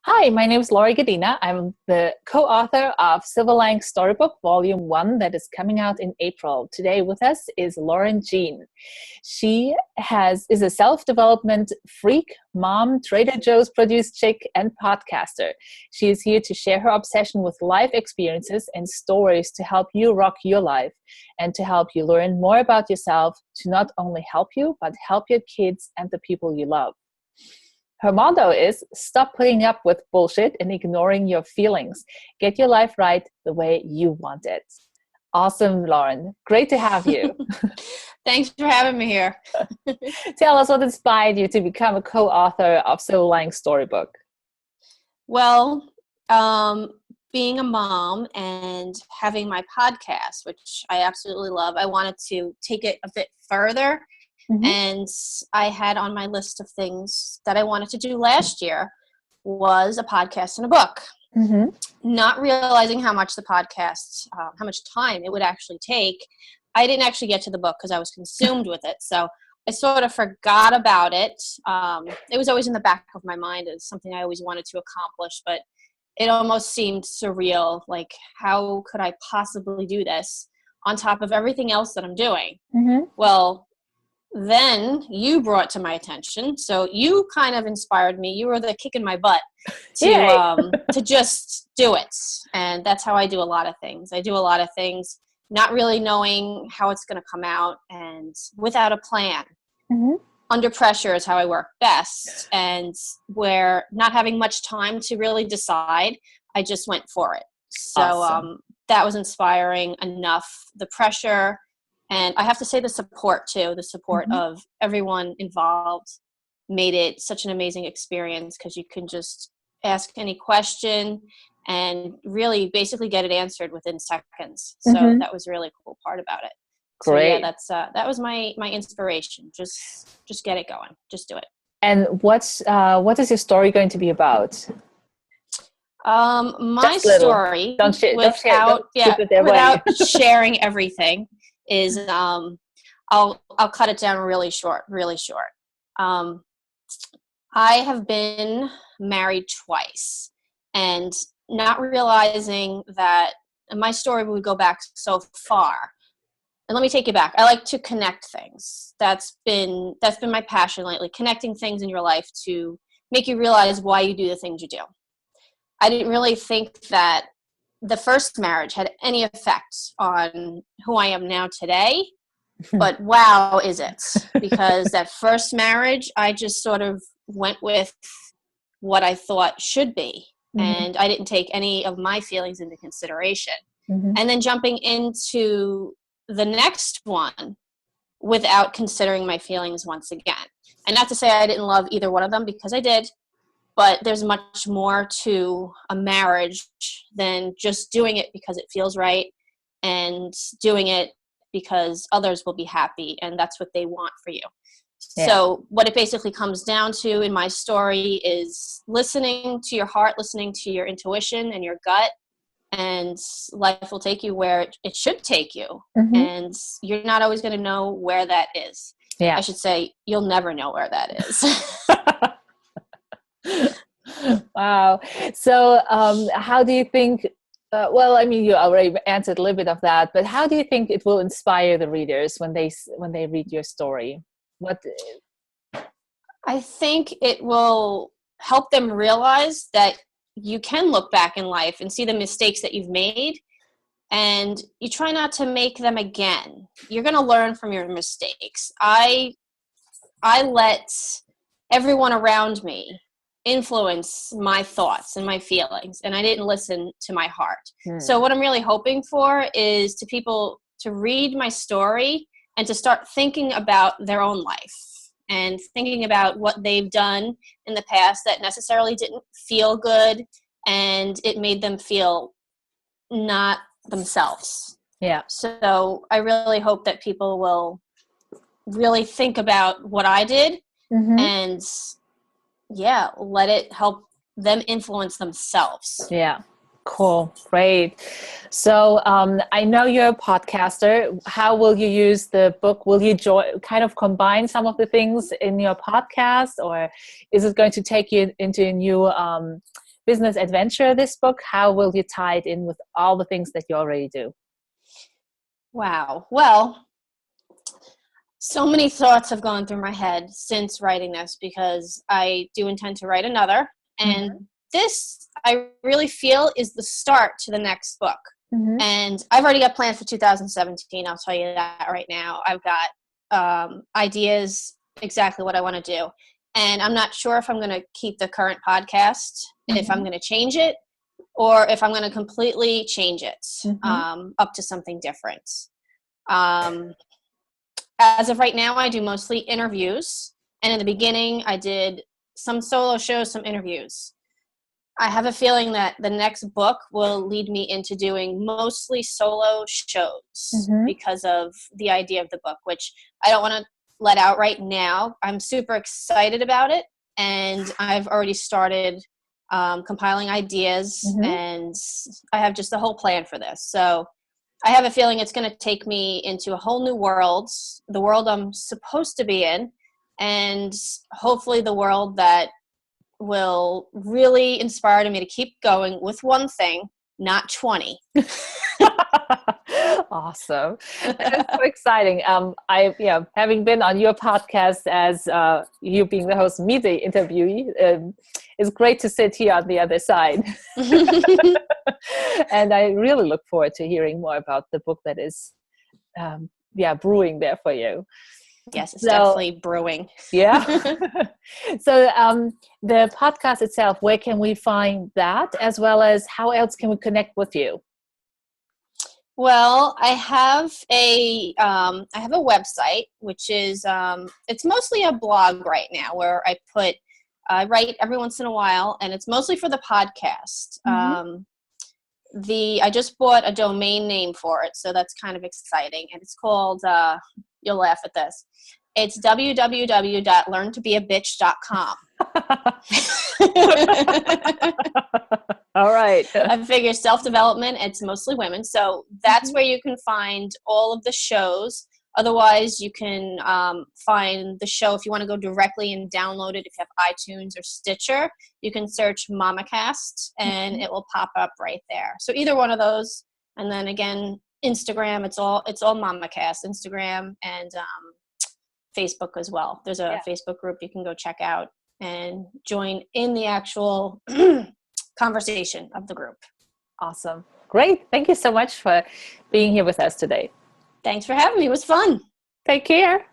Hi, my name is Lori Gadina. I'm the co-author of Linings Storybook Volume 1 that is coming out in April. Today with us is Lauren Jean. She is a self-development freak, mom, Trader Joe's produced chick, and podcaster. She is here to share her obsession with life experiences and stories to help you rock your life and to help you learn more about yourself to not only help you, but help your kids and the people you love. Her motto is, stop putting up with bullshit and ignoring your feelings. Get your life right the way you want it. Awesome, Lauren. Great to have you. Thanks for having me here. Tell us what inspired you to become a co-author of Linings Storybook. Well, being a mom and having my podcast, which I absolutely love, I wanted to take it a bit further. Mm-hmm. And I had on my list of things that I wanted to do last year was a podcast and a book. Mm-hmm. Not realizing how much the podcast, how much time it would actually take. I didn't actually get to the book because I was consumed with it. So I sort of forgot about it. It was always in the back of my mind as something I always wanted to accomplish, but it almost seemed surreal. Like, how could I possibly do this on top of everything else that I'm doing? Mm-hmm. Well, then you brought to my attention. So you kind of inspired me. You were the kick in my butt to just do it. And that's how I do a lot of things. I do a lot of things not really knowing how it's going to come out and without a plan. Mm-hmm. Under pressure is how I work best. And where not having much time to really decide, I just went for it. So awesome. That was inspiring enough. The pressure. And I have to say the support, too. The support mm-hmm. of everyone involved made it such an amazing experience because you can just ask any question and really basically get it answered within seconds. So mm-hmm. that was a really cool part about it. Great. So yeah, that was my inspiration. Just get it going. Just do it. And what is your story going to be about? My story, without sharing everything, is I'll cut it down really short. I have been married twice and not realizing that my story would go back so far. And let me take you back. I like to connect things. That's been my passion lately, connecting things in your life to make you realize why you do the things you do. I didn't really think that the first marriage had any effect on who I am now today, but wow, is it? Because that first marriage, I just sort of went with what I thought should be, mm-hmm. and I didn't take any of my feelings into consideration. Mm-hmm. And then jumping into the next one without considering my feelings once again. And not to say I didn't love either one of them, because I did. But there's much more to a marriage than just doing it because it feels right and doing it because others will be happy and that's what they want for you. Yeah. So what it basically comes down to in my story is listening to your heart, listening to your intuition and your gut, and life will take you where it should take you. Mm-hmm. And you're not always going to know where that is. Yeah. I should say you'll never know where that is. Wow. So how do you think, you already answered a little bit of that, but how do you think it will inspire the readers when they read your story? I think it will help them realize that you can look back in life and see the mistakes that you've made, and you try not to make them again. You're going to learn from your mistakes. I let everyone around me influence my thoughts and my feelings, and I didn't listen to my heart. So what I'm really hoping for is to people to read my story and to start thinking about their own life and thinking about what they've done in the past that necessarily didn't feel good, and it made them feel not themselves. Yeah. So I really hope that people will really think about what I did, mm-hmm. and let it help them influence themselves. Yeah. Cool. Great. So I know you're a podcaster. How will you use the book? Will you kind of combine some of the things in your podcast, or is it going to take you into a new business adventure, this book? How will you tie it in with all the things that you already do? Wow. Well, so many thoughts have gone through my head since writing this, because I do intend to write another. And this, I really feel, is the start to the next book. And I've already got plans for 2017. I'll tell you that right now. I've got ideas, exactly what I want to do. And I'm not sure if I'm going to keep the current podcast, if I'm going to change it, or if I'm going to completely change it up to something different. As of right now, I do mostly interviews. And in the beginning, I did some solo shows, some interviews. I have a feeling that the next book will lead me into doing mostly solo shows because of the idea of the book, which I don't want to let out right now. I'm super excited about it, and I've already started compiling ideas, and I have just a whole plan for this. So I have a feeling it's going to take me into a whole new world, the world I'm supposed to be in, and hopefully the world that will really inspire me to keep going with one thing, not 20. Awesome. That's so exciting. Having been on your podcast as you being the host, me the interviewee, it's great to sit here on the other side. And I really look forward to hearing more about the book that is brewing there for you. Yes, it's definitely brewing. Yeah. So the podcast itself, where can we find that, as well as how else can we connect with you? Well, I have a website, which is it's mostly a blog right now, where I write every once in a while, and it's mostly for the podcast. I just bought a domain name for it, so that's kind of exciting, and it's called you'll laugh at this. It's www.learntobeabitch.com. All right. I figure self-development, it's mostly women. So that's where you can find all of the shows. Otherwise, you can find the show if you want to go directly and download it. If you have iTunes or Stitcher, you can search MamaCast, and it will pop up right there. So either one of those. And then again, Instagram, it's all MamaCast, Instagram and Facebook as well. There's a Facebook group you can go check out and join in the actual conversation of the group. Awesome. Great. Thank you so much for being here with us today. Thanks for having me. It was fun. Take care.